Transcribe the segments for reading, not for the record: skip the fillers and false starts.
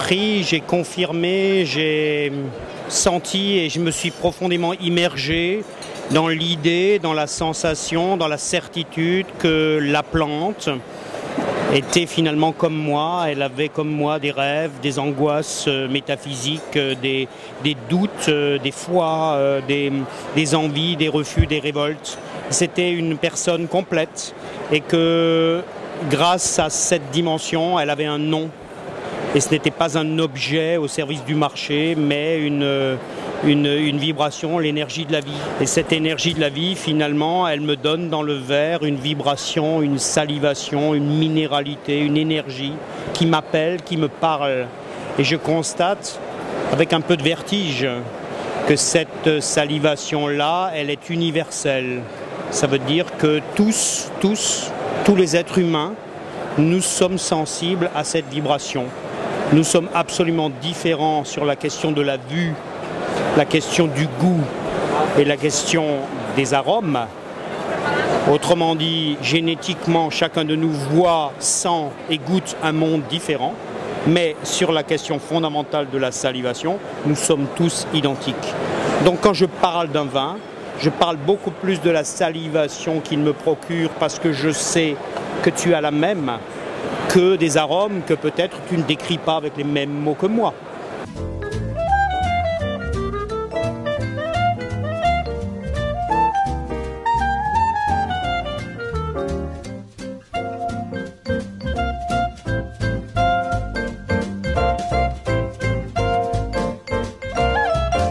pris, j'ai confirmé, j'ai senti et je me suis profondément immergé dans l'idée, dans la sensation, dans la certitude que la plante était finalement comme moi. Elle avait comme moi des rêves, des angoisses métaphysiques, des doutes, des foi, des envies, des refus, des révoltes. C'était une personne complète et que grâce à cette dimension, elle avait un nom. Et ce n'était pas un objet au service du marché, mais une vibration, l'énergie de la vie. Et cette énergie de la vie, finalement, elle me donne dans le verre une vibration, une salivation, une minéralité, une énergie qui m'appelle, qui me parle. Et je constate, avec un peu de vertige, que cette salivation-là, elle est universelle. Ça veut dire que tous les êtres humains, nous sommes sensibles à cette vibration. Nous sommes absolument différents sur la question de la vue, la question du goût et la question des arômes. Autrement dit, génétiquement, chacun de nous voit, sent et goûte un monde différent. Mais sur la question fondamentale de la salivation, nous sommes tous identiques. Donc quand je parle d'un vin, je parle beaucoup plus de la salivation qu'il me procure parce que je sais que tu as la même que des arômes que peut-être tu ne décris pas avec les mêmes mots que moi.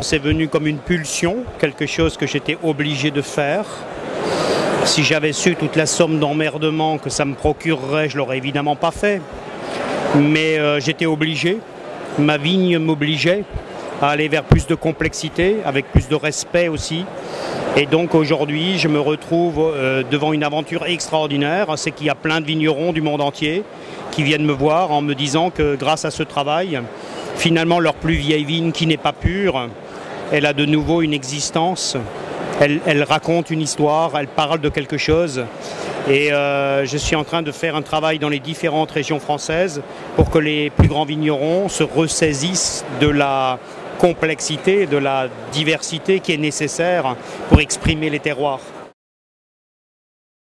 C'est venu comme une pulsion, quelque chose que j'étais obligé de faire. Si j'avais su toute la somme d'emmerdement que ça me procurerait, je l'aurais évidemment pas fait. Mais j'étais obligé, ma vigne m'obligeait à aller vers plus de complexité, avec plus de respect aussi. Et donc aujourd'hui, je me retrouve devant une aventure extraordinaire. C'est qu'il y a plein de vignerons du monde entier qui viennent me voir en me disant que grâce à ce travail, finalement leur plus vieille vigne qui n'est pas pure, elle a de nouveau une existence. Elle raconte une histoire, elle parle de quelque chose et je suis en train de faire un travail dans les différentes régions françaises pour que les plus grands vignerons se ressaisissent de la complexité, de la diversité qui est nécessaire pour exprimer les terroirs.